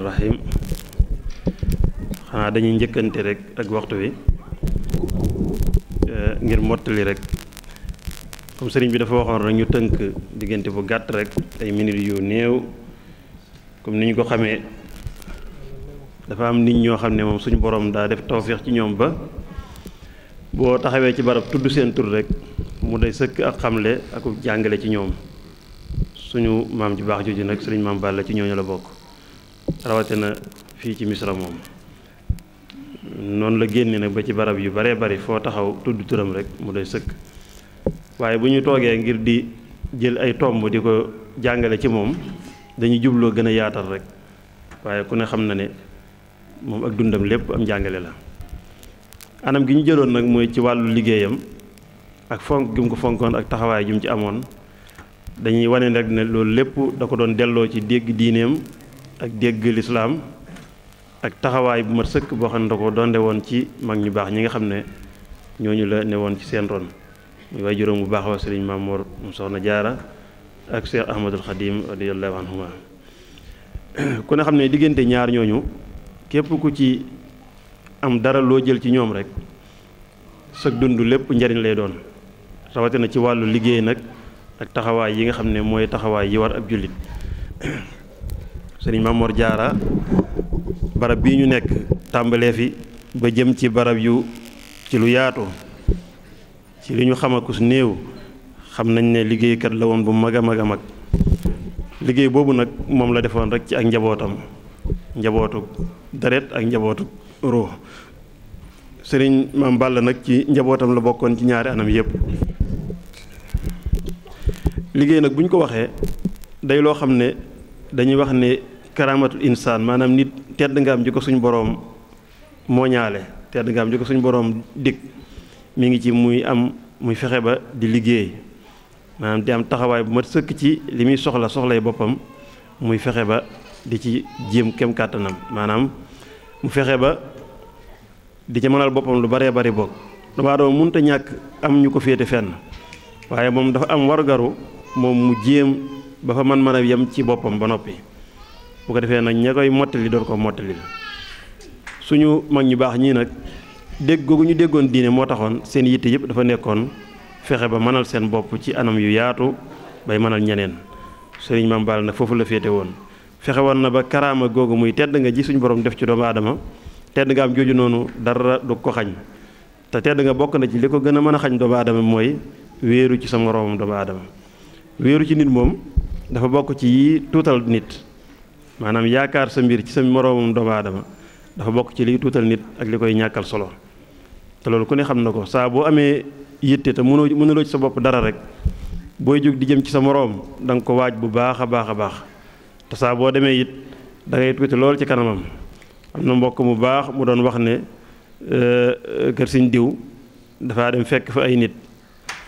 rahim. xanaa dañuy njëkkante rek ak waxtu wi ngir mottali rek comme sëriñ bi dafa waxoon rek ñu tënk diggante bu gàtt rek ay minutes yu néew. comme ni ñu ko xamee dafa am nit ñoo xam ne moom suñu borom daa def tawféex ci ñoom ba boo taxawee ci barab tudd seen tur rek mu day sëkk ak xamle ak jàngale ci ñoom. suñu maam ji baax jooju nag sëriñ maam Balla ci ñooñu la bokk rawatina fii ci Misra moom noonu la génne nag ba ci barab yu baree bari foo taxaw tudd turam rek mu doy sëkk. waaye bu ñu toogee ngir di jël ay tomb di ko jàngale ci moom dañuy jubloo gën a yaatal rek waaye ku ne xam na ne moom ak dundam lépp am jàngale la. anam gi ñu jëloon nag mooy ci wàllu liggéeyam ak fonk gi mu ko fonkoon ak taxawaay gi mu ci amoon. dañuy wane rek ne loolu lépp da ko doon delloo ci dégg diineem ak dégg lislaam ak taxawaay bu mat sëkk boo xam ne da ko doonde woon ci mag ñu baax ñi nga xam ne ñooñu la ne woon ci seen ron muy waay juróom bu baax wa sëriñ Maam Mor mu Soxna Jaara ak Cheikh Ahmadul Xadim radiyallahu anhuma ku ne xam ne diggante ñaar ñooñu képp ku ci am dara loo jël ci ñoom rek sag dund lépp njariñ lay doon rawatina ci wàllu liggéey nag ak taxawaay yi nga xam ne mooy taxawaay yi war ab jullit. sëriñ Maam Mor Jaara barab bii ñu nekk tàmbalee fi ba jëm ci barab yu ci lu yaatu ci li ñu xamakus néew xam nañ ne liggéeykat la woon bu mag a mag a mag. liggéey boobu nag moom la defoon rek ci ak njabootam njabootu deret ak njabootu ruux. sëriñ Maam Balla nag ci njabootam la bokkoon ci ñaari anam yépp. liggéey nag bu ñu ko waxee day loo xam ne dañuy wax ne karaamatul insaan maanaam nit tedd nga am ji ko suñ boroom moo ñaale tedd nga am ji ko suñ boroom dig mi ngi ci muy fexe ba di liggéey maanaam di am taxawaay bu mat sëkk ci li muy soxlay boppam muy fexe ba di ci jéem kem kàttanam maanaam mu fexe ba di ca mënal boppam lu baree bari bokk damaa doon mënta ñàkk am ñu ko féete fenn waaye moom dafa am wargaru moom mu jéem ba fa mën a yem ci boppam ba noppi bu ko defee nag ña koy mottali doon ko mottali suñu mag ñu baax ñii nag dégg googu ñu déggoon diine moo taxoon seen yitte yëpp dafa nekkoon fexe ba mënal seen bopp ci anam yu yaatu bay mënal ñeneen. sëriñ Maam Balla nag foofu la féete woon fexe woon na ba karaama googu muy tedd nga ji suñu borom def ci doomu aadama tedd nga am jooju noonu dara du ko xañ te tedd nga bokk na ci li ko gën a mën a xañ doomu aadama mooy wéeru ci sa moroomam doomu aadama. wéeru ci nit moom dafa bokk ci yi tuutal nit maanaam yaakaar sa mbir ci sa moroomam doomu aadama dafa bokk ci liy tuutal nit ak li koy ñàkkal solo te loolu ku ne xam na ko saa boo amee yitte te mënuloo ci sa bopp dara rek booy jóg di jëm ci sa moroom da nga ko waaj bu baax a baax a baax te saa boo demee it da ngay tuuti lool ci kanamam. am na mbokk mu baax mu doon wax ne kër Sëñ diw dafaa dem fekk fa ay nit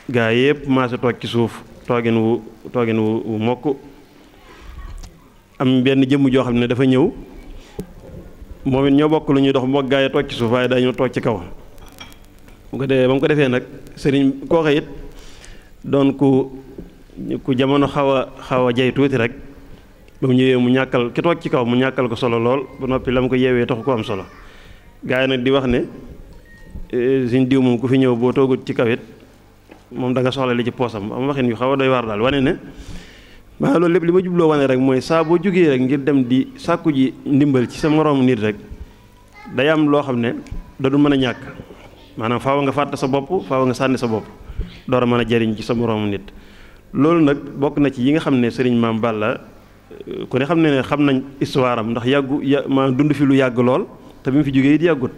gaa yépp maase toog ci suuf toogin wu mokk am benn jëmm joo xam ne dafa ñëw moom it ñoo bokk lu ñuy dox mbokk gaa yi toog ci suuf waaye dañoo toog ci kaw ba mu ko defee nag sëriñ kooka it doon ku jamono xaw a jay tuuti rek ba mu ñëwee mu ñàkkal ki toog ci kaw mu ñàkkal ko solo lool ba noppi la mu ko yeewee taxu ko am solo gaa yi nag di wax ne Sëñ diw moom ku fi ñëw boo toogut ci kaw it moom da nga soxla li ci poosam am waxin yu xaw a doy waar daal wane ne maa loolu lépp li ma jubloo wane rek mooy saa boo jógee rek ngir dem di sàkku ji ndimbal ci sa moroom nit rek day am loo xam ne da du mën a ñàkk maanaam faaw nga fàtte sa bopp faaw nga sànni sa bopp door a mën a jariñ ci sa moroom nit. loolu nag bokk na ci yi nga xam ne sëriñ Maam Balla ku ne xam ne xam nañ histoire am ndax ma dund fi lu yàgg lool te bi mu fi jógee it yàggut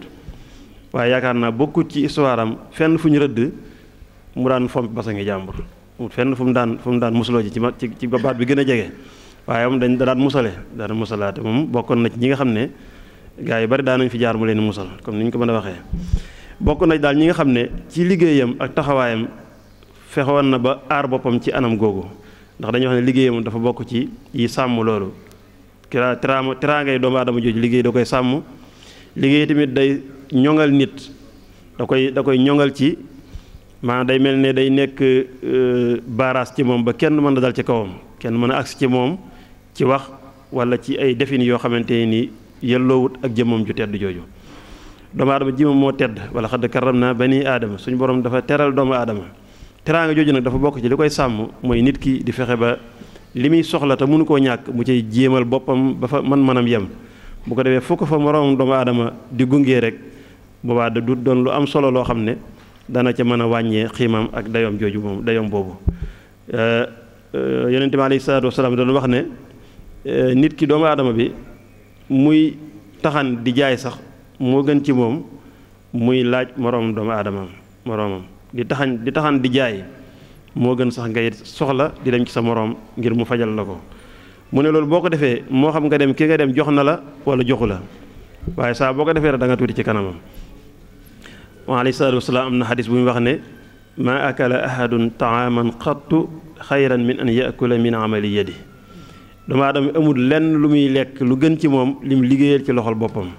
waaye yaakaar naa bokkut ci histoire am fenn fu ñu rëdd mu daan fomp basa ngi jàmbur fenn fu mu daan musaloo ji ci baat bi gën a jege waaye moom da daan musalaate moom bokkoon na ci ñi nga xam ne gaa yi bari daan nañ fi jaar mu leen musal comme ni ñu ko mën a waxee. bokk na daal ñi nga xam ne ci liggéeyam ak taxawaayam fexewoon na ba aar boppam ci anam googu ndax dañuy wax ne liggéeyam dafa bokk ci yi sàmm loolu teraangay doomu aadama jooju liggéey da koy sàmm liggéey tamit day ñoŋal nit da koy ñoŋal ci maanaam day mel ne day nekk baaraas ci moom ba kenn mën a dal ci kawam kenn mën a agsi ci moom ci wax wala ci ay defin yoo xamante ni yelloowut ak jëmmam ju tedd jooju. doomu aadama jëmmam moo tedd wala xadd karam naa bani aadama suñu borom dafa teral doomu aadama teraanga jooju nag dafa bokk ci li koy sàmm mooy nit ki di fexe ba li muy soxla te mënu koo ñàkk mu cay jéemal boppam ba fa man-manam yem bu ko defee fu ko fa moroom doomu aadama di gungee rek boobaa da du doon lu am solo loo xam ne dana ca mën a wàññee xiimam ak dayoom jooju moom dayoom boobu. yonent bi alayhi salaatu wasalaam doon wax ne nit ki doomu aadama bi muy taxan di jaay sax moo gën ci moom muy laaj moroom doomu aadamam moroomam di taxan di jaay moo gën sax ngay soxla di dem ci sa moroom ngir mu fajal la ko. mu ne loolu boo ko defee moo xam nga dem ki nga dem jox na la wala joxu la waaye saa boo ko defee rek da nga tuuti ci kanamam. wa alayhi salaatu wasalaam am na xadis bu muy wax ne maa akala ahadun taaman qattu xayran min an yakula min amali yadi doomu aadama amul lenn lu muy lekk lu gën ci moom lim liggéeyal ci loxol boppam.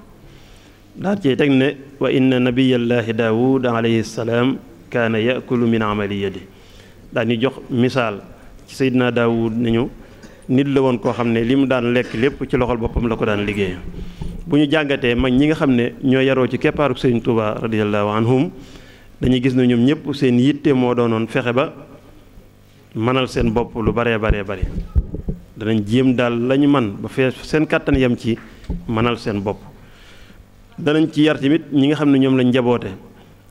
daal cee teg ne wa inna nabiyallaahi daawud alayhi salaam kaana yakulu min amali yadi daal ñu jox misaal ci Seydina Daawud nañu nit la woon koo xam ne li mu daan lekk lépp ci loxol boppam la ko daan liggéey. bu ñu jàngatee mag ñi nga xam ne ñoo yaroo ci keppaaru Sëriñ Tuuba radiyallahu anhum dañuy gis ne ñoom ñëpp seen yitte moo doonoon fexe ba mënal seen bopp lu baree bari danañ jéem daal la ñu man ba fee seen kàttan yem ci mënal seen bopp. danañ ci yar tamit ñi nga xam ne ñoom lañ njaboote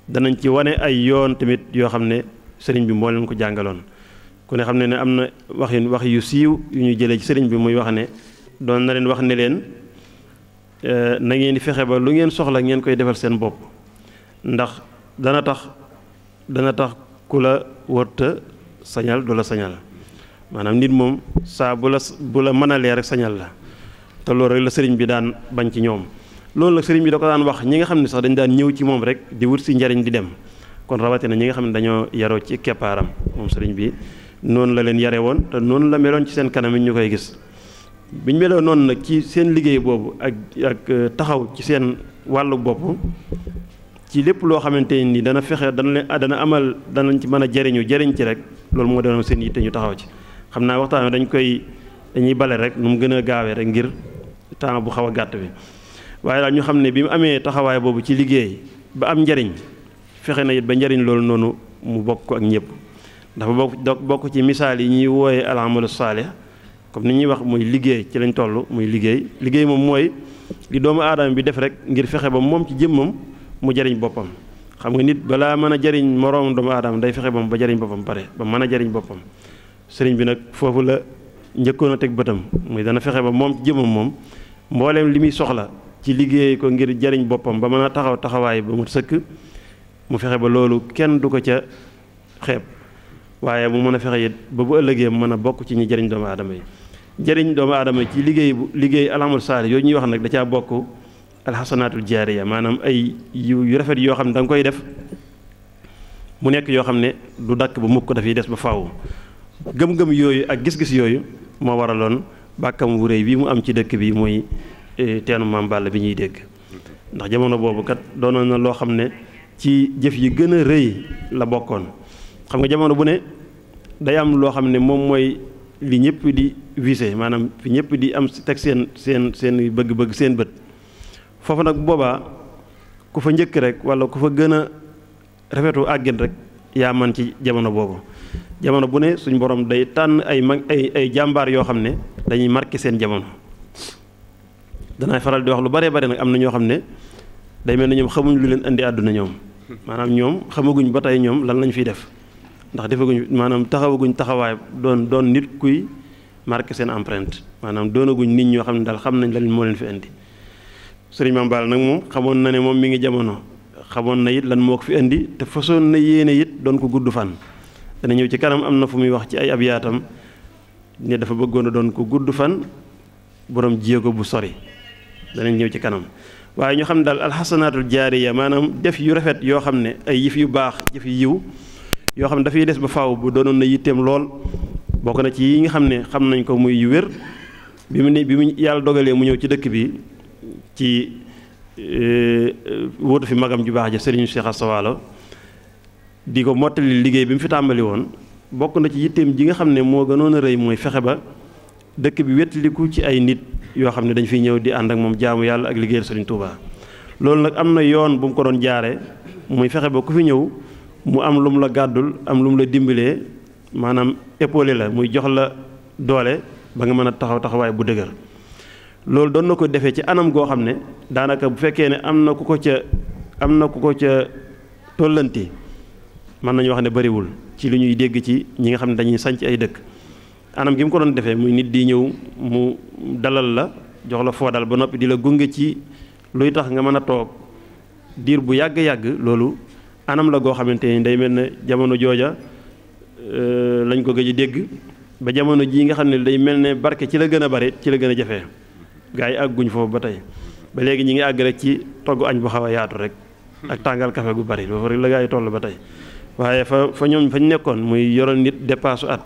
danañ ci wane ay yoon tamit yoo xam ne sëriñ bi moo leen ko jàngaloon. ku ne xam ne am na wax yu siiw yu ñu jëlee ci sëriñ bi muy wax ne doon na leen wax ne leen na ngeen di fexe ba lu ngeen soxla ngeen koy defal seen bopp ndax dana tax ku la wërta sañal du la sañal maanaam nit moom saa bu la mënalee rek sañal la te loolu rek la sëriñ bi daan bañ ci ñoom. loolu nag sëriñ bi da ko daan wax ñi nga xam ne sax dañ daan ñëw ci moom rek di wut si njariñ di dem kon rawatina ñi nga xam ne dañoo yaroo ci keppaaram moom sëriñ bi noonu la leen yare woon te noonu la meloon ci seen kanam yi ñu koy gis. biñ meloo noonu nag ci seen liggéey boobu ak taxaw ci seen wàllu bopp ci lépp loo xamante ni dana fexe dana amal danañ ci mën a jariñ ci rek loolu moo doon seen yitte ñu taxaw ci. xam naa waxtaan wi dañuy bale rek nu mu gën a gaawee rek ngir temps bu xaw a gàtt bi waaye daal ñu xam ne bi mu amee taxawaay boobu ci liggéey ba am njariñ fexe na it ba njariñ loolu noonu mu bokk ko ak ñëpp dafa bokk ci misaal yi ñuy wooyee al-amalu saalih comme ni ñuy wax muy liggéey ci lañ toll muy liggéey moom mooy li doomu aadama bi def rek ngir fexe ba moom ci jëmmam mu jariñ boppam. xam nga nit balaa mën a jariñ moroom doomu aadama day fexe ba jariñ boppam pare ba mën a jariñ boppam sëriñ bi nag foofu la njëkkoon a teg bëtam muy dana fexe ba moom ci jëmmam moom mbooleem li muy soxla ci liggéey ko ngir jariñ boppam ba mën a taxawaay ba mu sëkk mu fexe ba loolu kenn du ko ca xeeb waaye mu mën a fexe it ba bu ëllëgee mën a bokk ci ñi jariñ doomu aadama yi. jariñ doomu aadama yi ci liggéey al-amal saalih yooyu ñuy wax nag da caa bokk alxasanaatul jaariya maanaam ay yu rafet yoo xam ne da nga koy def mu nekk yoo xam ne du dakk ba mukk dafay des ba faaw. gëm-gëm yooyu ak gis-gis yooyu moo waraloon bàkkam wu réy bi mu am ci dëkk bi muy teenu Maam Balla bi ñuy dégg ndax jamono boobu kat doonoon na loo xam ne ci jëf yi gën a rëy la bokkoon. xam nga jamono bu ne day am loo xam ne moom mooy li ñëpp di visé maanaam fi ñëpp di am teg seen bëgg-bëgg seen bët foofu nag boobaa ku fa njëkk rek wala ku fa gën a rafetu àggin rek yaa man ci jamono boobu. jamono bu ne suñ borom day tànn ay jàmbaar yoo xam ne dañuy marqué seen jamono danaay faral di wax lu bare nag am na ñoo xam ne day mel ne ñoom xamuñ lu leen indi àdduna ñoom maanaam ñoom xamaguñ ba tey ñoom lan lañ fiy def ndax defaguñ maanaam taxawaguñ taxawaay doon nit kuy marqué seen empreinte maanaam doonaguñ nit ñoo xam ne daal xam nañ lan moo leen fi indi. sëriñ Maam Balla nag moom xamoon na ne moom mi ngi jamono xamoon na it lan moo ko fi indi te façon na yéene it doon ko gudd fan. dana ñëw ci kanam am na fu muy wax ci ay abiyaatam ne dafa bëggoon a doon ko gudd fan borom jéego bu sori danañ ñëw ci kanam waaye ñu xam ne daal alxasanaatul jaariya maanaam def yu rafet yoo xam ne ay yëf yu baax jëf yu yiw yoo xam ne dafay des ba faaw bu doonoon na yitteem lool bokk na ci yi nga xam ne xam nañ ko muy yu wér bi mu yàlla dogalee mu ñëw ci dëkk bi ci wóotu fi magam ju baax ja Serigne Cheikh Asta Walo di ko mottali liggéey bi mu fi tàmbali woon bokk na ci yitteem ji nga xam ne moo gënoon a rëy mooy fexe ba dëkk bi wétliku ci ay nit yoo xam ne dañ fiy ñëw di ànd ak moom jaamu yàlla ak liggéeyal Sëriñ Tuubaa loolu nag am na yoon bu mu ko doon jaare muy fexe ba ku fi ñëw mu am lu mu la gàddul am lu mu la dimbalee maanaam épaulé la muy jox la doole ba nga mën a taxaw taxawaay bu dëgër loolu doon na ko defee ci anam goo xam ne daanaka bu fekkee ne am na ku ko ca tollanti mën nañu wax ne bariwul ci li ñuy dégg ci ñi nga xam ne dañuy sanc ay dëkk anam gi mu ko doon defee muy nit di ñëw mu dalal la jox la foo dal ba noppi di la gunge ci luy tax nga mën a toog diir bu yàgg-yàgg loolu anam la goo xamante ni day mel ne jamono jooja lañ ko gëj a dégg ba jamono jii nga xam ne day mel ne barke ci la gën a bari ci la gën a jafee gaa yi àgguñ foofu ba tey ba léegi ñi ngi àgg rek ci togg añ bu xaw a yaatu rek ak tàngal kafe gu bari foofu rek la gaa yi toll ba tey waaye fa ñoom fañ nekkoon muy yoral nit dépasse at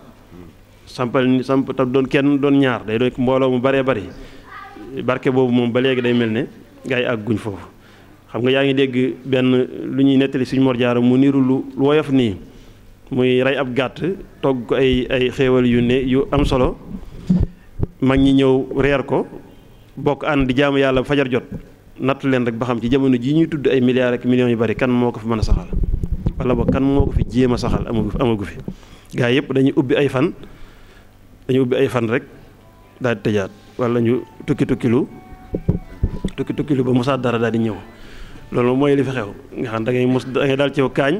samp ta doon kenn doon ñaar day doon mbooloo mu baree bari barke boobu moom ba léegi day mel ne gaa yi àgguñ foofu xam nga yaa ngi dégg benn lu ñuy nettali suñu Mor Jaara mu niru lu woyof nii muy rey ab gàtt togg ko ay xéewal yu am solo mag ñi ñëw reer ko bokk ànd di jaamu yàlla fajar jot natt leen rek ba xam ci jamono ji ñuy tudd ay milliards ak millions yu bari kan moo ko fi mën a saxal wala boog kan moo ko fi jéem a saxal amagu fi gaa yëpp dañuy ubbi ay fan rek daal di tëjaat wala ñu tukkilu ba mosaat dara daal di ñëw loolu mooy li fi xew nga xam da ngay daal ci kaañ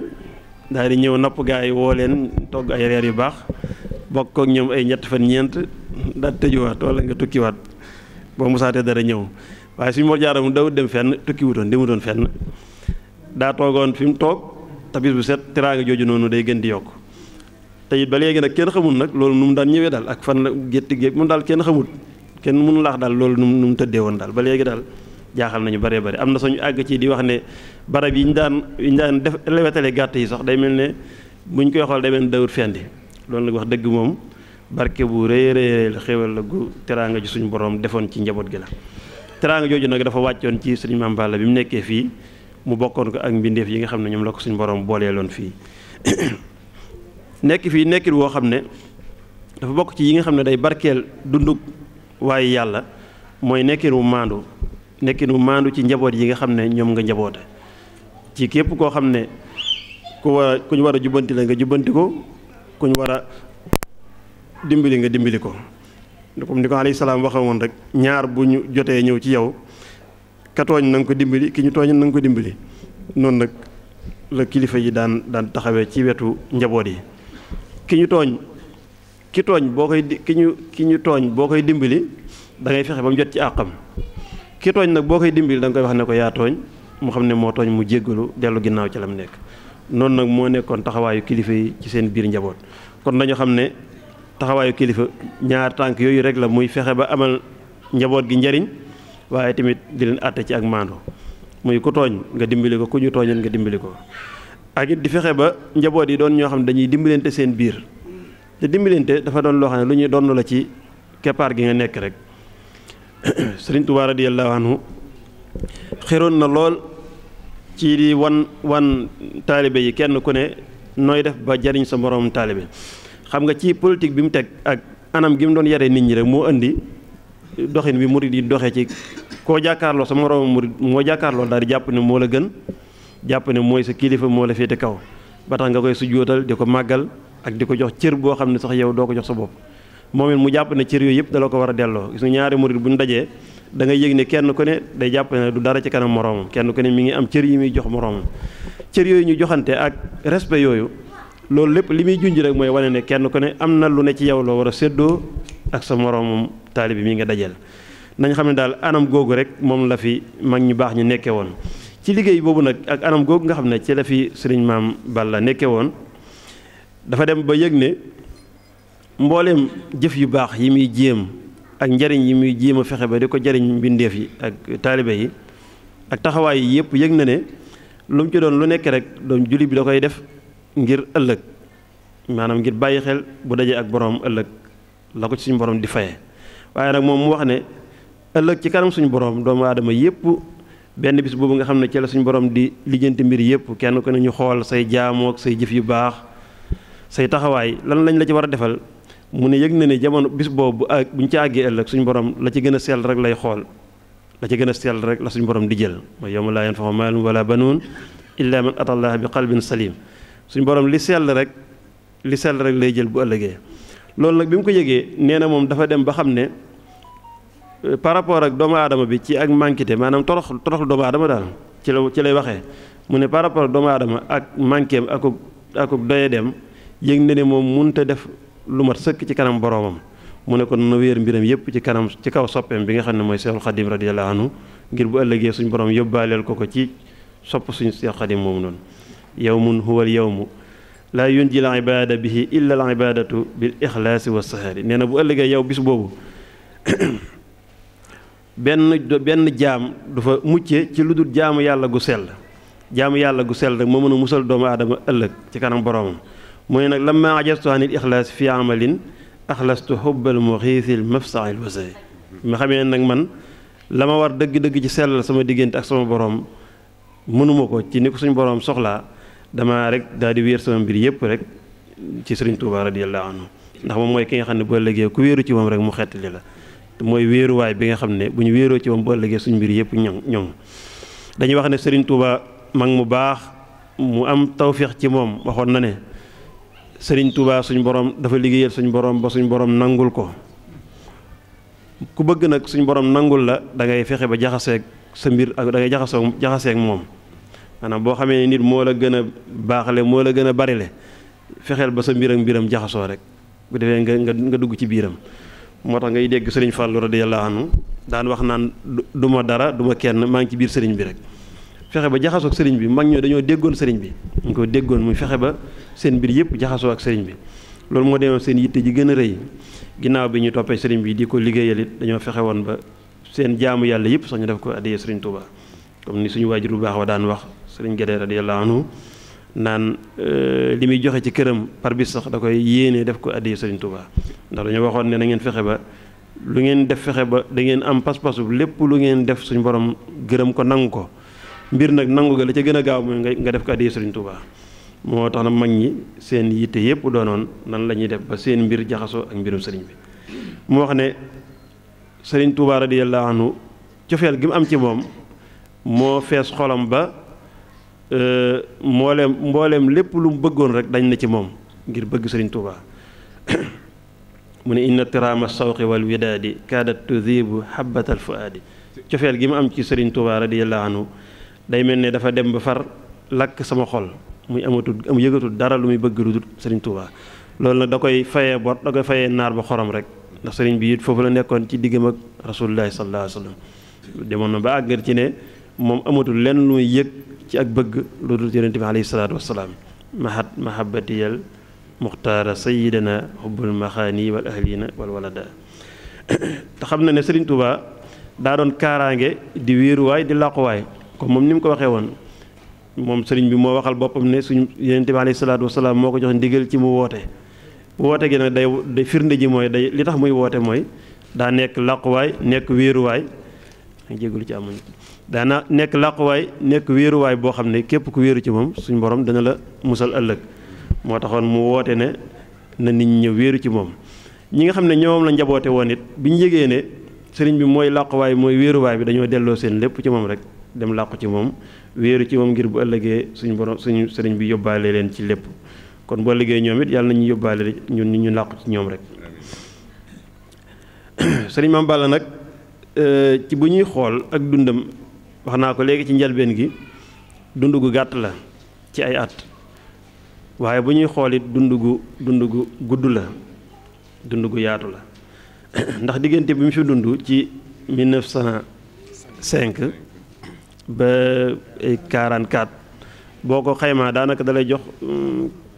daal di ñëw napp gaa yi woo leen togg ay reer yu baax bokk ak ñoom ay ñett fan ñeent daal tëjuwaat wala nga tukkiwaat boo mosaatee dara ñëw waaye suñu Mor Jaara mu dawut dem fenn demutoon fenn daa toogoon fi mu toog te bis bu set teraanga jooju noonu day gën di yokk te it ba léegi nag kenn xamul nag loolu nu mu daan ñëwee daal ak fan la gétti gépp mu daal kenn xamul kenn mënu laax daal loolu nu mu tëddee woon daal ba léegi daal jaaxal nañu bëree bëri am na suñu àgg ci di wax ne barab yi ñu daan def lewetale gàtt yi sax day mel ne buñ koy xool day mel ne dawut fendi loolu nag wax dëgg moom barke bu rëy rëy la xéwal la gu teraanga ji suñu borom defoon ci njaboot gi la teraanga jooju nag dafa wàccoon ci sëriñ Maam Balla bi mu nekkee fii mu bokkoon ko ak mbindeef yi nga xam ne ñoom la ko suñu borom booleeloon fii nekk fii nekkit woo xam ne dafa bokk ci yi nga xam ne day barkeel dundug waaye yàlla mooy nekkin wu maandu ci njaboot yi nga xam ne ñoom nga njaboote ci képp koo xam ne ku ñu war a jubbanti la nga jubbanti ko ku ñu war a dimbali nga dimbali ko comme ni ko alayhi salaam waxe woon rek ñaar bu ñu jotee ñëw ci yow ka tooñ na nga ko dimbali ki ñu tooñ na nga ko dimbali noonu nag la kilifa yi daan taxawee ci wetu njaboot yi ki ñu tooñ boo koy dimbali da ngay fexe ba mu jot ci àqam ki tooñ nag boo koy dimbali da nga koy wax ne ko yaa tooñ mu xam ne moo tooñ mu jéggalu dellu ginnaaw ci la mu nekk noonu nag moo nekkoon taxawaayu kilifa yi ci seen biir njaboot kon dañu xam ne taxawaayu kilifa ñaar tànk yooyu rek la muy fexe ba amal njaboot gi njariñ waaye tamit di leen àtte ci ak maandu muy ku tooñ nga dimbali ko ku ñu tooñal nga dimbali ko ak it di fexe ba njaboot yi doon ñoo xam ne dañuy dimbalante seen biir te dimbalante dafa doon loo xam ne lu ñuy doon la ci keppaar gi nga nekk rek Sëriñ Tuubaa radiyallaahu anhu xeroon na lool ci di wan taalibe yi kenn ku ne nooy def ba jariñ sa moroom taalibe xam nga ci politique bi mu teg ak anam gi mu doon yare nit ñi rek moo indi doxin bi murid yi doxee ci koo jàkkaarloo sa moroom murid moo jàkkaarloo daal di jàpp ne moo la gën jàpp ne mooy sa kilifa moo la féete kaw ba tax nga koy sujjóotal di ko màggal ak di ko jox cër boo xam ne sax yow doo ko jox sa bopp moom it mu jàpp ne cër yooyu yëpp dala ko war a delloo gis nga ñaari murid bu ñu dajee da ngay yëg ne kenn ku ne day jàpp ne du dara ci kanam moroomam kenn ku ne mi ngi am cër yi muy jox moroomam cër yooyu ñu joxante ak respect yooyu loolu lépp li muy junj rek mooy wane ne kenn ku ne am na lu ne ci yow loo war a séddoo ak sa moroomam taalibe mi nga dajeel nañ xam ne daal anam googu rek moom la fi mag ñu baax ñu nekkee woon ci liggéey boobu nag ak anam googu nga xam ne ci la fi sëriñ Maam Balla nekkee woon dafa dem ba yëg ne mbooleem jëf yu baax yi muy jéem ak njariñ yi muy jéem a fexe ba di ko jariñ mbindeef yi ak taalibe yi ak taxawaay yi yëpp yëg na ne lu mu ci doon lu nekk rek doon julli bi da koy def ngir ëllëg maanaam ngir bàyyi xel bu dajee ak borom ëllëg la ko ci suñu borom di faye waaye nag moom mu wax ne ëllëg ci kanam suñu borom doomu aadama yëpp benn bis boobu nga xam ne ci la suñu borom di lijjanti mbir yëpp kenn ku ne ñu xool say jaamook say jëf yu baax say taxawaay lan lañ la ci war a defal mu ne yëg na ne jamono bis boobu ak bu ñu ci àggee ëllëg suñu borom la ci gën a sell rek lay xool la ci gën a sell rek la suñu borom di jël mooy yawma laa yanfa'u maalun wala banuun illa man ata allaha bi qalbin salim suñu borom li sell rek lay jël bu ëllëgee. loolu nag bi mu ko yëgee nee na moom dafa dem ba xam ne par rapport ak doomu aadama bi ci ak manquité maanaam toroxlu doomu aadama daal ci lay waxee mu ne par rapport ak doomu aadama ak manquéem akuk doye dem yëg na ne moom munta def lu mat sëkk ci kanam boroomam mu ne kon na wéer mbiram yépp ci kaw soppeem bi nga xam ne mooy Seexul Xadim radiyallahu anhu ngir bu ëllëgee suñu borom yóbbaaleel ko ci sopp suñu Seex Xadim moomu noonu yawmun huwal yawmu laa yunjil ibada bihi illa al ibadatu bil ixlaasi wa sahaari nee na bu ëllëgee yow bis boobu benn jaam du fa mucce ci lu dul jaamu yàlla gu sell rek moo mën a musal doomu aadama ëllëg ci kanam boroomam mooy nag lamma ajastu anil ixlaas fi amalin axlastu xubbal muxiisil mafsail wasay ma xamee nag man la ma war dëgg-dëgg ci sellal sama diggante ak sama boroom mënuma ko ci ni ko suñu boroom soxlaa dama rek daal di wéer sama mbir yépp rek ci Sëriñ Tuubaa radiyallahu anhu ndax moom mooy ki nga xam ne boo ëllëgee ku wéeru ci moom rek mu xettali la mooy wéeruwaay bi nga xam ne bu ñu wéeroo ci moom boo ëllëgee suñu mbir yépp ñoŋ dañuy wax ne Sëriñ Tuubaa mag mu baax mu am tawféex ci moom waxoon na ne Sëriñ Tuubaa suñu borom dafa liggéeyal suñu borom ba suñu borom nangul ko ku bëgg nag suñu borom nangul la da ngay fexe ba jaxaseeg sa mbir ak da ngay jaxaseeg moom maanaam boo xamee ne nit moo la gën a baaxale moo la gën a barile fexeel ba sa mbir ak mbiram jaxasoo rek bu defee nga dugg ci biiram moo tax ngay dégg Sëriñ Fallu radiyallahu anhu daan wax naan du ma dara du ma kenn maa ngi ci biir sëriñ bi rek fexe ba jaxasoo ak sëriñ bi mag ñoo dañoo déggoon sëriñ bi ñu ko déggoon muy fexe ba seen mbir yëpp jaxasoo ak sëriñ bi loolu moo demoon seen yitte ji gën a rëy ginnaaw bi ñu toppee sëriñ bi di ko liggéeyal it dañoo fexe woon ba seen jaamu yàlla yëpp sax ñu def ko addiyee Sëriñ Tuubaa comme ni suñu waajur bu baax wa daan wax Sëriñ Gédé radiyallahu anhu naan li muy joxe ci këram par bis sax da koy yéene def ko addiyee Sëriñ Tuubaa ndax dañoo waxoon ne na ngeen fexe ba lu ngeen def fexe ba da ngeen am pas-pasu lépp lu ngeen def suñu borom gërëm ko nangu ko mbir nag nangu ga la ca gën a gaaw mooy nga def ko addiyee Sëriñ Tuubaa moo tax na mag ñi seen yitte yépp doonoon nan la ñuy def ba seen mbir jaxasoo ak mbirum sëriñ bi mu wax ne Sëriñ Tuubaa radiyallahu anhu cofeel gi mu am ci moom moo fees xolam ba mbooleem lépp lu mu bëggoon rek dañ na ci moom ngir bëgg Sëriñ Tuubaa mu ne inna tiraama sawqi wal widaadi kaadat tuzibu habbatal fuaadi cofeel gi mu am ci Sëriñ Tuubaa radiyallahu anhu day mel ne dafa dem ba far lakk sama xol muy yëgatul dara lu muy bëgg lu dul Sëriñ Tuubaa loolu nag da koy fayee bor da koy fayee naar ba xorom rek ndax sëriñ bi it foofu la nekkoon ci diggam ak rasulullahi sallallahu alayhi wa sallam demoon na ba àggal ci ne moom amatul lenn lu muy yëg ci ak bëgg lu dul yonent bi alayhi salaatu wasalaam mahabbatiyal muxtaara sayidana xubbul maxaani wal ahlina wal walada te xam na ne Sëriñ Tuubaa daa doon kaaraange di wéeruwaay di làquwaay comme moom ni mu ko waxee woon moom sëriñ bi moo waxal boppam ne suñu yonent bi alayhi salaatu wasalaam moo ko jox ndigal ci mu woote gi nag day firnde ji mooy day li tax muy woote mooy daa nekk làquwaay nekk wéeruwaay jégalu ci amuñ daana nekk làquwaay nekk wéeruwaay boo xam ne képp ku wéeru ci moom suñu borom dana la musal ëllëg moo taxoon mu woote ne na nit ñi ñëw wéeru ci moom ñi nga xam ne ñoom la njaboote woon it bi ñu yégee ne sëriñ bi mooy làquwaay mooy wéeruwaay bi dañoo delloo seen lépp ci moom rek dem làqu ci moom wéeru ci moom ngir bu ëllëgee suñu sëriñ bi yóbbaale leen ci lépp kon bu ëllëgee ñoom it yàlla nañu yóbbaale ñun ñu làqu ci ñoom rek sëriñ Mame Balla nag ci bu ñuy xool ak dundam wax naa ko léegi ci njalbeen gi dund gu gàtt la ci ay at waaye bu ñuy xool it dund gu gudd la dund gu yaatu la ndax diggante bi mu fi dund ci 1905 ba 44 boo ko xaymaa daanaka dalay jox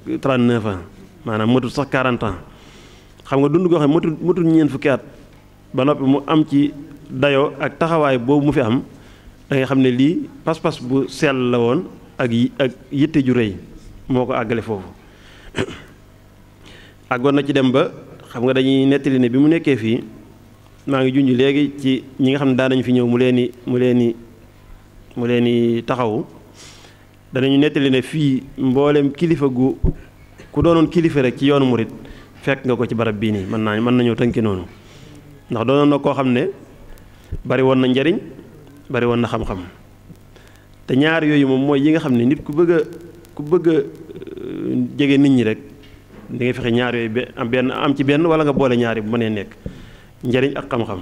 39 ans maanaam matul sax 40 ans xam nga dund goo xam ne matul ñeent fukki at ba noppi mu am ci dayoo ak taxawaay boobu mu fi am da nga xam ne lii pas-pas bu sell la woon ak yitte ju rëy moo ko àggale foofu àggoon na ci dem ba xam nga dañuy nettali ne bi mu nekkee fii maa ngi junj léegi ci ñi nga xam ne daan nañu fi ñëw mu leen di taxawu danañu nettali ne fii mboolem kilifa ku doonoon kilifa rek ci yoonu murit fekk nga ko ci barab bii nii mën nañoo tënki noonu ndax doonoon na koo xam ne bari woon na njariñ bari woon na xam-xam te ñaar yooyu moom mooy yi nga xam ne nit ku bëgg a jege nit ñi rek di nga fexe ñaar yooyu am ci benn wala nga boole ñaari bu mënee nekk njariñ ak xam-xam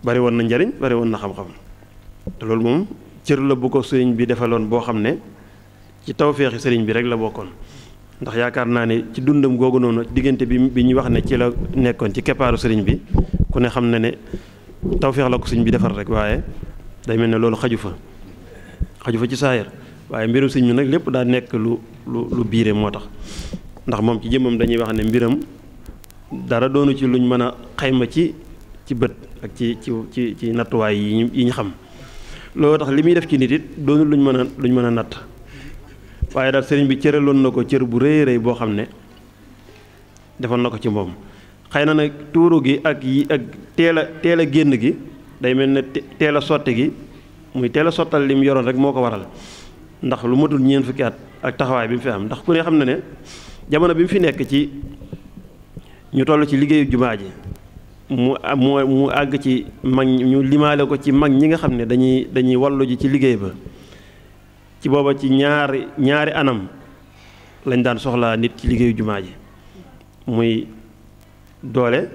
bari woon na njariñ bari woon na xam-xam te loolu moom cër la bu ko sëriñ bi defaloon boo xam ne ci tawféexi sëriñ bi rek la bokkoon ndax yaakaar naa ne ci dundam googu noonu diggante bi ñu wax ne ci la nekkoon ci keppaaru sëriñ bi ku ne xam na ne tawféex la ko sëriñ bi defar rek waaye day mel ne loolu xaju fa ci saayir waaye mbirum sëriñ bi nag lépp daa nekk lu biire moo tax ndax moom ci jëmmam dañuy wax ne mbiram dara doonu ci luñ mën a xayma ci bët ak ci nattuwaay yi ñu xam loolu tax li muy def ci nit it doonu luñ mën a natt waaye daal sëriñ bi cëraloon na ko cër bu rëy rëy boo xam ne defoon na ko ci moom xëy na nag tuuru gi ak teel a génn gi day mel ne teel a sotti gi muy teel a sottal li mu yoroon rek moo ko waral ndax lu matul ñeent fukki at ak taxawaay bi mu fi am ndax ku ne xam na ne jamono bi mu fi nekk ci ñu toll ci liggéeyu jumaa ji mu àgg ci mag ñu limaale ko ci mag ñi nga xam ne dañuy wallu ji ci liggéey ba ci booba ci ñaari anam lañ daan soxlaa nit ci liggéeyu jumaa ji muy doole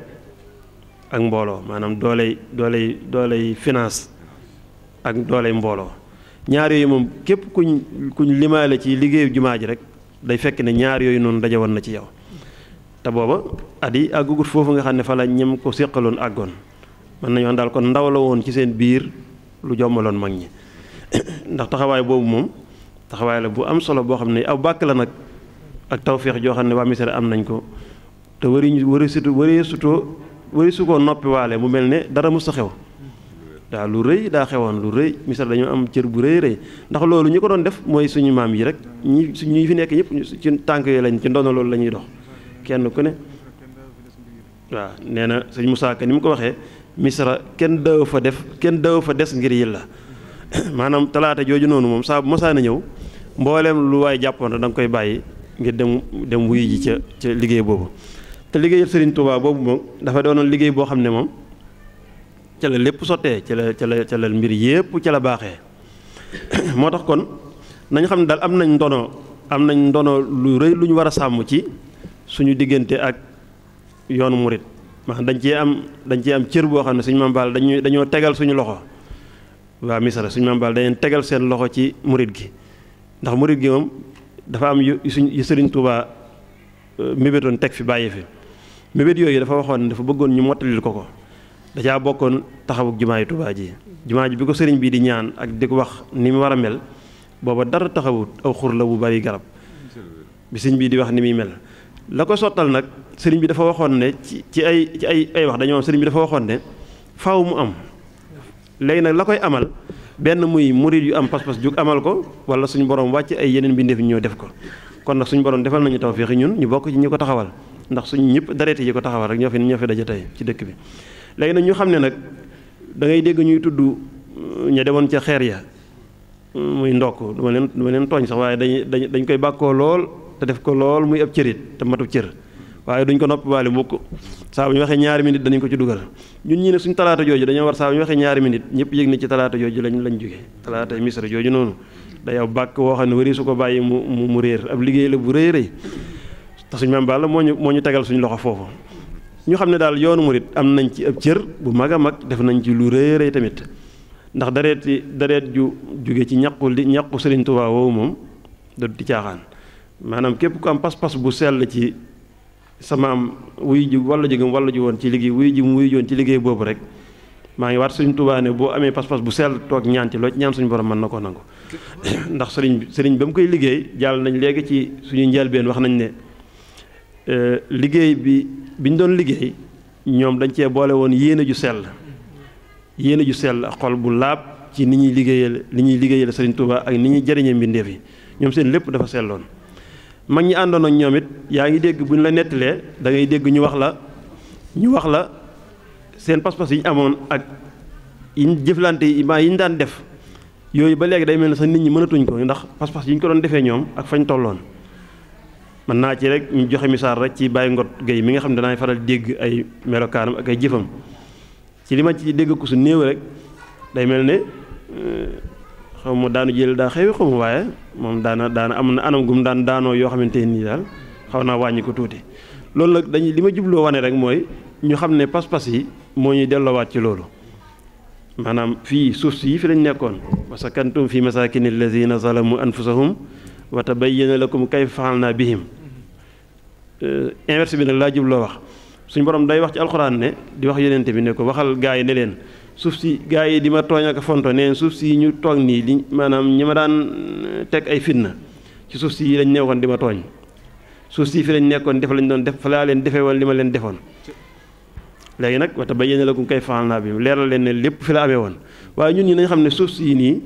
ak mbooloo maanaam dooley finance ak dooley mbooloo ñaar yooyu moom képp kuñ limaale ci liggéeyu jumaa ji rek day fekk ne ñaar yooyu noonu daje woon na ci yow te booba at yi àggugut foofu nga xam ne fa la ñem ko séqaloon àggoon mën nañu wax daal kon ndaw la woon ci seen biir lu jommaloon mag ñi ndax taxawaay boobu moom taxawaay la bu am solo boo xam ne aw bàkk la nag ak tawféex joo xam ne waa Missirah am nañ ko te wari su koo noppi waale mu mel ne dara mës a xew daa lu rëy daa xewoon lu rëy Missirah dañoo am cër bu rëy rëy ndax loolu ñi ko doon def mooy suñu maam yi rek ñi fi nekk ñëpp ci tànk yooyu lañ ci ndono loolu la ñuy dox kenn ku ne waaw nee na sëñ Moussa Ka ni mu ko waxee Missirah kenn daw fa des ngir yilla maanaam talaata jooju noonu moom saa bu masaana ñëw mbooleem lu waay jàppoon da nga koy bàyyi ngir dem wuyu ji ca liggéey boobu te liggéeyal Serigne Touba boobu moom dafa doonoon liggéey boo xam ne moom ca la lépp sottee ca la mbir yépp ca la baaxee moo tax kon nañ xam ne daal am nañ ndono lu rëy lu ñu war a sàmm ci suñu diggante ak yoonu murit maanaam dañ cee am cër boo xam ne suñu Maam Balla dañoo tegal suñu loxo waa Missirah suñu Maam Balla dañeen tegal seen loxo ci murit gi ndax murit gi moom dafa am yu Sëriñ Tuubaa mébétoon teg fi bàyyi fi mébét yooyu dafa waxoon ne dafa bëggoon ñu mottalil ko da caa bokkoon taxawuk jumaa yi Tuubaa ji jumaa ji bi ko sëriñ bii di ñaan ak di ko wax ni mu war a mel booba dara taxawut aw xur la bu bari garab bi sëriñ bii di wax ni muy mel la ko sottal nag sëriñ bi dafa waxoon ne ci ay wax dañoo sëriñ bi dafa waxoon ne faaw mu am léegi nag la koy amal benn muy murid yu am pas-pas jug amal ko wala suñu borom wàcc ay yeneen mbindeef ñoo def ko kon nag suñu borom defal nañu tawfeex ñun ñu bokk ci ñi ko taxawal ndax suñu ñëpp dareeti yi ko taxawal rek ñoo fi daje tey ci dëkk bi léegi nag ñu xam ne nag da ngay dégg ñuy tudd ña demoon ca xeer ya muy ndokk du ma leen tooñ sax waaye dañ koy bàkkoo lool te def ko lool muy ab cërit te matu cër waaye duñ ko noppi waale mukk saa bu ñu waxee ñaari minute danañ ko ci dugal ñun ñi ne suñ talaata jooju dañoo war saa bu ñu waxee ñaari minute ñëpp yëg ne ci talaata jooju lañ jóge talaata Missirah jooju noonu day aw bàkk woo xam ne wari su ko bàyyi mu réer ab liggéey la bu rëy rëy te suñ Maam Balla moo ñu tegal suñu loxo foofu ñu xam ne daal yoonu murit am nañ ci ab cër bu mag a mag def nañ ci lu rëy rëy tamit ndax dareet ju jóge ci ñaqu Sëriñ Tuubaa woowu moom da di caaxaan maanaam képp ku am pas-pas bu sell ci sama am wuy ji walla jógam walla ji woon ci liggéey wuy ji mu wuy joon ci liggéey boobu rek maa ngi waat Sëriñ Tuubaa ne boo amee pas-pas bu sell toog ñaan ci loo ci ñaan suñu borom mën na ko nangu ndax sëriñ ba mu koy liggéey jàll nañ léegi ci suñu njëlbeen wax nañ ne liggéey bi ñu doon liggéey ñoom dañ cee boole woon yéene ju sell ak xol bu laab ci ni ñuy liggéeyal Sëriñ Tuubaa ak ni ñuy jëriñee mbindeef yi ñoom seen lépp dafa selloon mag ñi àndoon ak ñoom it yaa ngi dégg bu ñu la nettalee da ngay dégg ñu wax la seen pas-pas yi ñu amoon ak yi ñu jëflante yi ñu daan def yooyu ba léegi day mel ne sax nit ñi mënatuñ ko ndax pas-pas yi ñu ko doon defee ñoom ak fañ tolloon mën naa ci rek ñu joxe misaal rek ci Baye Ngot Gueye mi nga xam ne danaay faral dégg ay melokaanam ak ay jëfam ci li ma ci dégg ko su néew rek day mel ne xaw ma daanu jël daa xewi xaw ma waaye moom daana am na anam gum daan daanoo yoo xamante nii daal xaw naa wàññi ko tuuti loolu nag dañuy li ma jubloo wane rek mooy ñu xam ne pas-pas yi moo ñuy delloowaat ci loolu maanaam fii suuf si fi lañ nekkoon wa sakantum fi masakini allazina zalamu anfusahum wa tabayyana lakum kayfa fa'alna bihim inverse bi nag laa jubloo wax suñu borom day wax ci alxuraan ne di wax yonente bi ne ko waxal gaa yi ne leen suuf si gaa yi di ma tooñ ak fonto neen suuf si ñu toog nii li maanaam ñi ma daan teg ay fitna ci suuf si lañ newoon di ma tooñ suuf si fi lañ nekkoon def lañ doon def fa laa leen defee woon li ma leen defoon léegi nag wa tabayyana lakum kayfa fa'alna bihim leeral leen ne lépp fi la amee woon waaye ñun ñi nañ xam ne suuf si nii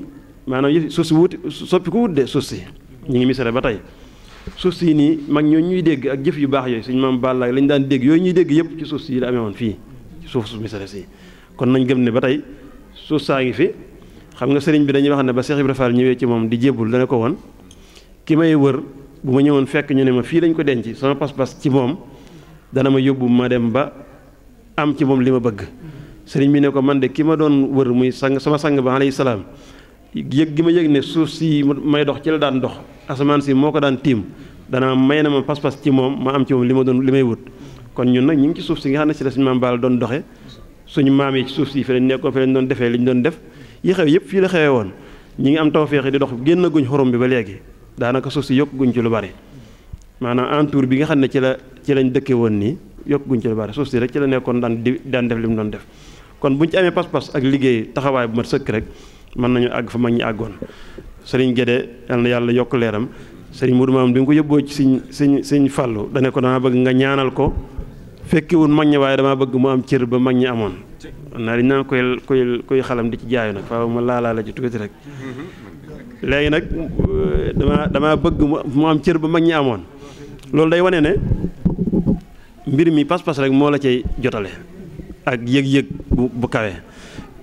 maanaam suuf si wuti soppi ko wut de suuf si ñu ngi misale ba tey suuf si nii mag ñoo ñuy dégg ak jëf yu baax yooyu suñu maam Balla lañ daan dégg yooyu ñuy dégg yëpp ci suuf si la amee woon fii ci suuf misale si kon nañ gëm ne ba tey suuf saa ngi fi xam nga sëriñ bi dañuy wax ne ba Cheikh Ibrahima Fall ñëwee ci moom di jébbul dana ko woon ki may wër bu ma ñëwoon fekk ñu ne ma fii lañ ko denc sama pas-pas ci moom dana ma yóbbu ma dem ba am ci moom li ma bëgg sëriñ bi ne ko man de ki ma doon wër muy sang sama sang ba alayhi salaam yëg gi ma yëg ne suuf si may dox ci la daan dox asamaan si moo ko daan tiim dana may na ma pas-pas ci moom ma am ci moom li may wut kon ñun nag ñu ngi ci suuf si nga xam ne si la suñu maam Balla doon doxe suñu maam yi ci suuf si fi lañ nekkoon fi lañ doon defee li ñu doon def yi xew yëpp fii la xewee woon ñi ngi am tawfeex di dox génn guñ xorom bi ba léegi daanaka suuf si yokk guñ ci lu bari maanaam entour bi nga xam ne ci lañ dëkke woon nii yokk guñ ci lu bari suuf si rek ci la nekkoon daan def li mu doon def kon buñ ci amee pas-pas ak liggéey taxawaay bu mat sëkk rek mën nañu àgg fa mag ñi àggoon sëriñ Gédé yal na yàlla yokk leeram sëriñ Mourou Maam bi nga ko yóbboo ci siñ fàllu dane ko dama bëgg nga ñaanal ko fekkiwul mag ñi waaye damaa bëgg mu am cër ba mag ñi amoon naa dañ naan koy xalam di ci jaayu nag faaw ma laalaa la ci tuuti rek léegi nag damaa bëgg mu am cër ba mag ñi amoon loolu day wane ne mbir mi pas-pas rek moo la cay jotale ak yëg-yëg bu kawe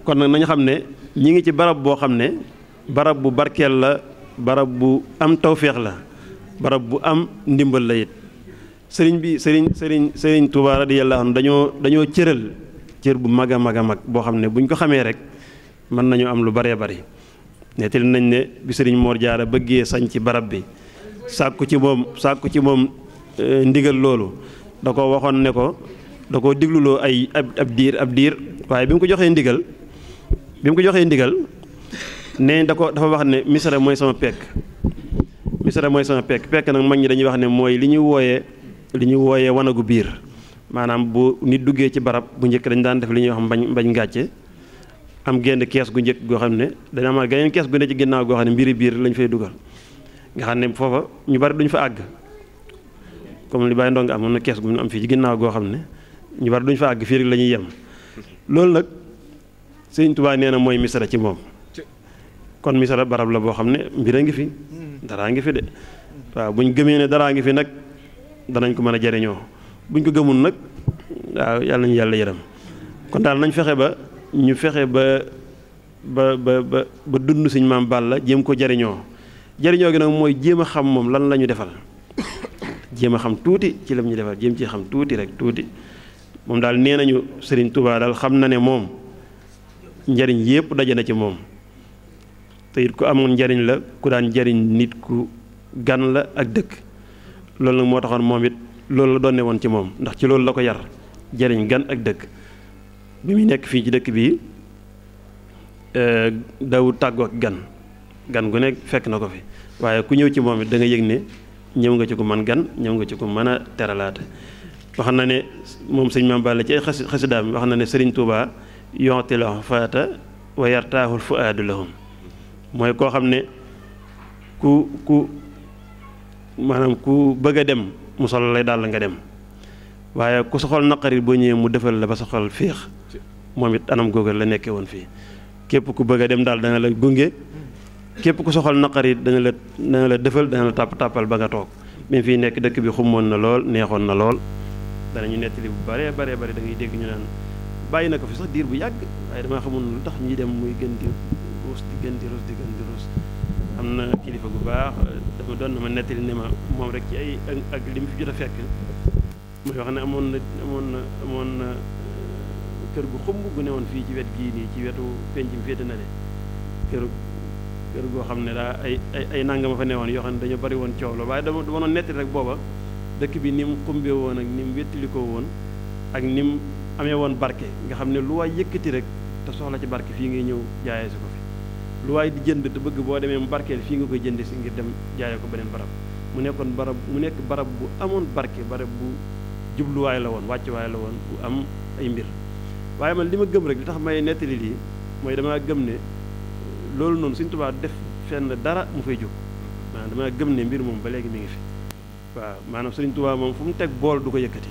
kon nag nañu xam ne ñi ngi ci barab boo xam ne barab bu barkeel la barab bu am tawféex la barab bu am ndimbal la it sëriñ Touba radiyallahu anhu dañoo cëral cër bu mag a mag a mag boo xam ne buñ ko xamee rek mën nañu am lu baree bari nettali nañ ne bi sëriñ Mor Jaara bëggee sañ ci barab bi sàkku ci moom ndigal loolu da ko waxoon ne ko da koo digluloo ab diir waaye bi mu ko joxee ndigal ne dafa wax ne misra mooy sama pekk pekk nag mag ñi dañuy wax ne mooy li ñu wooyee wanagu biir maanaam bu nit duggee ci barab bu njëkk dañ daan def li ñuy wax mbañ ngàcce am genn kees gu njëkk goo xam ne dana am geneen kees gu ne ci ginnaaw goo xam ne mbiri biir lañ fay dugal nga xam ne foofa ñu bari duñ fa àgg comme li Baye Ndonga amoon na kees gu ñu am fii ci ginnaaw goo xam ne ñu bari duñ fa àgg fii rek la ñuy yem loolu nag Sëriñ Tuubaa nee na mooy misra ci moom kon misra barab la boo xam ne mbir a ngi fi daraa ngi fi de waaw buñ gëmee ne daraa ngi fi nag danañ ko mën a jariñoo buñ ko gëmul nag waaw yàlla nañu yàlla yërëm kon daal nañ fexe ba ñu fexe ba dund suñ maam Balla jéem ko jariñoo gi nag mooy jéem a xam moom lan la ñu defal jéem a xam tuuti ci lam ñu defal jéem ci xam tuuti rek tuuti moom daal nee nañu Serigne Touba daal xam na ne moom njariñ yépp daje na ci moom te it ku amoon njariñ la ku daan njariñ nit ku gan la ak dëkk loolu nag moo taxoon moom it loolu la doon woon ci moom ndax ci loolu la ko yar jariñ gan ak dëkk bi muy nekk fii ci dëkk bi daw tàggoo ak gan gu nekk fekk na ko fi waaye ku ñëw ci moom it da nga yëg ne ñëw nga ci ko man gan ñëw nga ci ko mën a teralaate wax na ne moom sëñ Mame Balla ci ay xasidaam wax na ne Serigne Touba yonti la faata wa yartaahul fuaadu lahum mooy koo xam ne ku maanaam ku bëgg a dem mu sol lay daal nga dem waaye ku soxal naqari boo ñëwee mu defal la ba soxal féex moom it anam googu la nekkee woon fii képp ku bëgg a dem daal dana la gunge képp ku soxal naqari dana la defal dana la tàppal ba nga toog même fii nekk dëkk bi xummoon na lool neexoon na lool danañu nettali bu bare da ngay dégg ñu naan bàyyi na ko fi sax diir bu yàgg waaye damaa xamul lu tax ñuy dem muy gën di ruus am na kilifa gu baax dafa fàttaliku doon na ma nettali ne ma moom rek ci ay ak li mu fi jot a fekk muy wax ne amoon na kër gu xumb gu newoon fii ci wet gii nii ci wetu penc mi féete na le kër goo xam ne daa ay nangama fa newoon yoo xam ne dañoo bari woon coow la waaye dama doon nettali rek booba dëkk bi ni mu xumbee woon ak ni mu wéttalikoo woon ak ni mu amee woon barke nga xam ne lu waay yëkkati rek te soxla ci barke fii ngay ñëw jaayee si ko fi lu waay di jënd te bëgg boo demee mu barkeel fii nga koy jënd si ngir dem jaayee ko beneen barab mu nekk barab bu amoon barke barab bu jubluwaay la woon wàccuwaay la woon bu am ay mbir waaye man li ma gëm rek li tax may nettali lii mooy damaa gëm ne loolu noonu Sëriñ Tuubaa def fenn dara mu fay jóg maanaam damaa gëm ne mbir moom ba léegi mi ngi fi waaw maanaam Sëriñ Tuubaa moom fu mu teg bool du ko yëkkati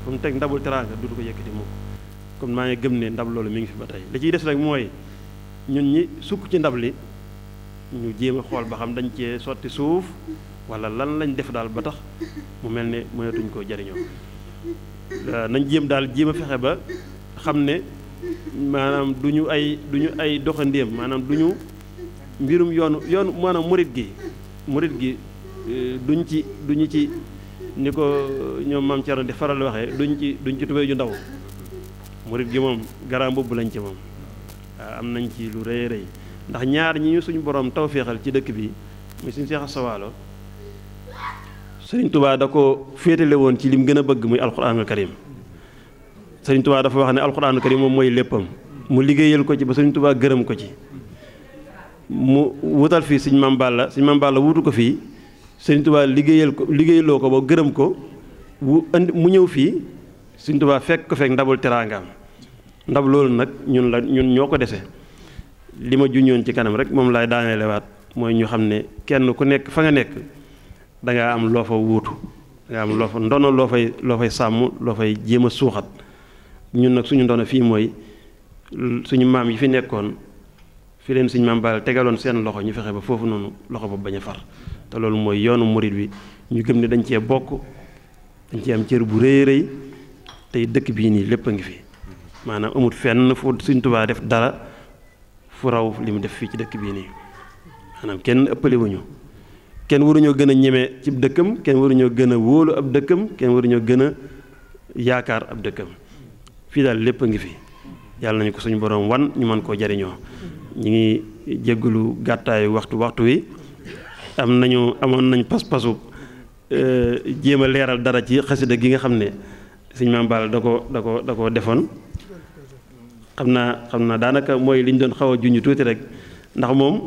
fu mu teg ndabul teraanga du ko yëkkati mukk comme maa ngi gëm ne ndab loolu mi ngi fi ba tey li ciy des rek mooy ñun ñi sukk ci ndab li ñu jéem a xool ba xam dañ cee sotti suuf wala lan lañ def daal ba tax mu mel ne mënatuñ koo jariñoo nañ jéem a fexe ba xam ne maanaam du ñu ay doxandéem maanaam du ñu mbirum yoonu maanaam murit gi duñu ci ni ko ñoom maam Thierno di faral waxee duñ ci tubéy ju ndaw murit gi moom garaam mbubb lañ ci moom waaw am nañ ci lu rëy rëy ndax ñaar ñi ñu suñu borom tawféexal ci dëkk bi muy suñu Seex Asta Waalo Sëriñ Tuubaa da ko féetale woon ci lim gën a bëgg muy alxuraanul karim Sëriñ Tuubaa dafa wax ne alxuraanul karim moom mooy léppam mu liggéeyal ko ci ba Sëriñ Tuubaa gërëm ko ci mu wutal fii Sëriñ Maam Balla wutu ko fii Sëriñ Tuubaa liggéeyaloo ko ba gërëm ko mu ñëw fii Sëriñ Tuubaa fekk ndabul teraangaam ndab loolu nag ñun ñoo ko dese li ma juñoon ci kanam rek moom laay daaneelewaat mooy ñu xam ne kenn ku nekk fa nga nekk dangaa am loo fa wuutu dangaa am loo fa ndono loo fay sàmm loo fay jéem a suuxat ñun nag suñu ndono fii mooy suñu maam yi fi nekkoon fi leen suñu maam Balla tegaloon seen loxo ñu fexe ba foofu noonu loxo ba bañ a far te loolu mooy yoonu murit wi ñu gëm ne dañ cee bokk dañ cee am cër bu rëy rëy tey dëkk bii nii lépp a ngi fi maanaam amut fenn fu Sëriñ Tuubaa def dara fu raw li mu def fii ci dëkk bii nii maanaam kenn ëppale wuñu kenn waruñoo gën a ñeme ci dëkkam kenn waruñoo gën a wóolu ab dëkkam kenn waruñoo gën a yaakaar ab dëkkam fii daal lépp a ngi fi yàlla nañu ko suñu borom wan ñu mën koo jariñoo ñu ngi jéggalu gàttaayu waxtu wi amoon nañ pas-pasu jéem a leeral dara ci xasida gi nga xam ne Sëriñ Maam Balla da ko defoon xam naa daanaka mooy li ñu doon xaw a junj tuuti rek ndax moom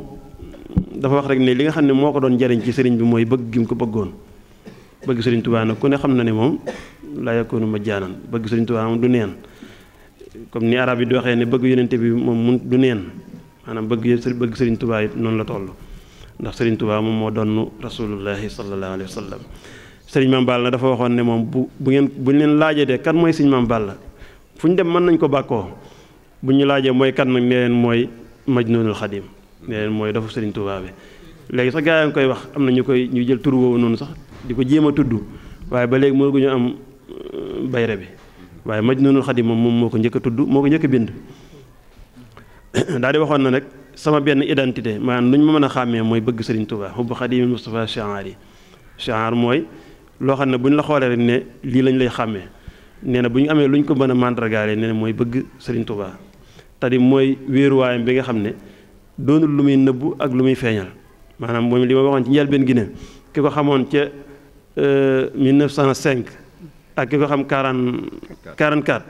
dafa wax rek ne li nga xam ne moo ko doon jariñ ci sëriñ bi mooy bëgg gi mu ko bëggoon bëgg Sëriñ Tuubaa nag ku ne xam na ne moom laa yakunu majjaanan bëgg Sëriñ Tuubaa moom du neen comme ni arab yi di waxee ne bëgg yonente bi moom mun du neen maanaam bëgg Sëriñ Tuubaa it noonu la toll ndax Sëriñ Tuubaa moom moo doon rasulullahi sallallahu alayhi wa sallam Sëriñ Maam Balla na dafa waxoon ne moom bu ñu leen laajee de kan mooy Sëriñ Maam Balla fu ñu dem mën nañ ko bàkkoo bu ñu laajee mooy kan nag ne leen mooy Majnuunul Xadim ne leen mooy dafa Sëriñ Tuubaa bi léegi sax gaa yi nga koy wax am na ñu jël tur woowu noonu sax di ko jéem a tudd waaye ba léegi mënaguñu am bayre bi waaye Majnuunul Xadim moom moo ko njëkk a tudd moo ko njëkk a bind daal di waxoon na nag sama benn identité maanaam lu ñu ma mën a xàmmee mooy bëgg Sëriñ Tuubaa hubbu Xadimil Mustafa shi'aar mooy loo xam ne bu ñu la xoolee rek ne lii lañ lay xàmmee nee na bu ñu amee lu ñu ko mën a màndargaale nee na mooy bëgg Sëriñ Tuubaa c'est-à-dire mooy wéeruwaayam bi nga xam ne doonul lu muy nëbbu ak lu muy feeñal maanaam moom li ma waxoon ci njëlbeen gi ne ki ko xamoon ca 1905 ak ki ko xam 44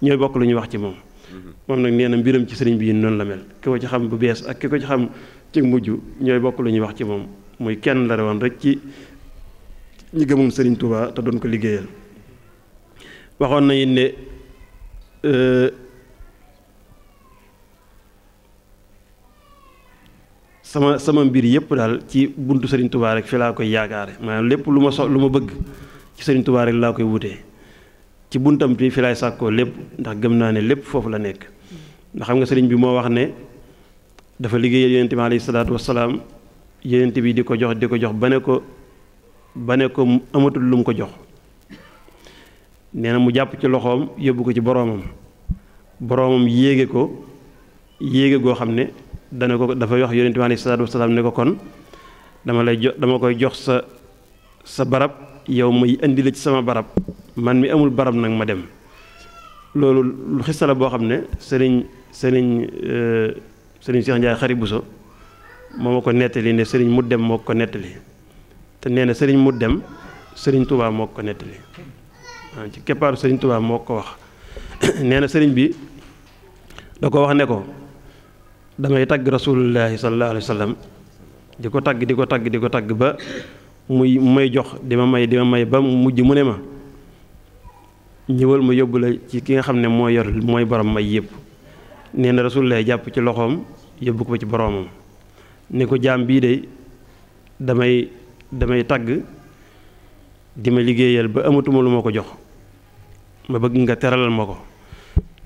ñooy bokk lu ñuy wax ci moom nag nee na mbiram ci sëriñ bi noonu la mel ki ko ci xam bu bees ak ki ko ci xam ci mujj ñooy bokk lu ñuy wax ci moom muy kenn la woon rek ci ñi gëmoon Sëriñ Tuubaa te doon ko liggéeyal waxoon na it ne sama mbir yëpp daal ci buntu Sëriñ Tuubaa rek fi laa koy yaakaare maanaam lépp lu ma bëgg ci Sëriñ Tuubaa rek laa koy wutee ci buntam bi fi laay sàkkoo lépp ndax gëm naa ne lépp foofu la nekk ndax xam nga sëriñ bi moo wax ne dafa liggéeyal yonent bi alayhi salaatu wassalaam yonent bi di ko jox ba ne ko amatul lu mu ko jox nee na mu jàpp ci loxoom yóbbu ko ci boroomam yéege goo xam ne dafa wax yonent bi alayhi salaatu wassalaam ne ko kon dama koy jox sa barab yow muy indi la ci sama barab man mi amul barab nag ma dem. loolu lu xista la boo xam ne sëriñ Cheikh Ndiaye Xari Bousso moo ma ko nettali ne sëriñ mu dem moo ko nettali te nee na sëriñ mu dem sëriñ Touba moo ko nettali waaw ci keppaaru sëriñ Touba moo ko wax. nee na sëriñ bi da ko wax ne ko damay tagg rasulullahi sallallahu alayhi wa sallam di ko tagg ba muy may jox di ma may ba mujj mu ne ma ñëwal ma yóbbu la ci ki nga xam ne mooy borom may yëpp. nee na rasulullahi jàpp ci loxoom yóbbu ko ci boromam ne ko jaam bii de damay tagg di ma liggéeyal ba amatuma lu ma ko jox ma bëgg nga teralal ma ko.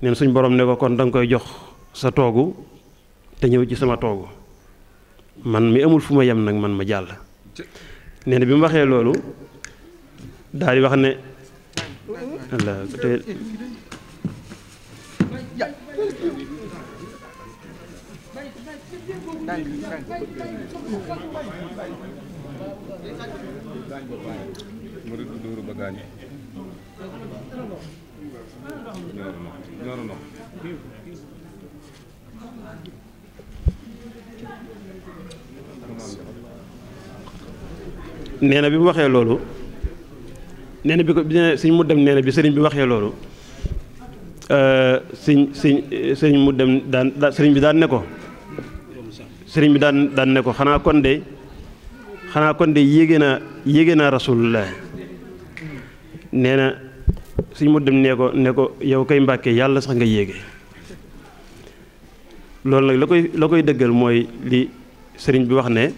neen suñ borom ne ko kon danga koy jox sa toogu te ñëw ci sama toogu man mi amul fu ma yem nag man ma jàll. nee na bi mu waxee loolu daal di wax ne nee na bi mu waxee loolu nee na bi ko sëñ mu dem nee na bi sëriñ bi waxee loolu sëriñ mu dem sëriñ bi daan ne ko xanaa kon de yéege naa rasulullah. nee na sëriñ mu dem ne ko yow kay Mbàkke yàlla sax nga yéege. loolu nag la koy dëggal mooy li sëriñ bi wax ne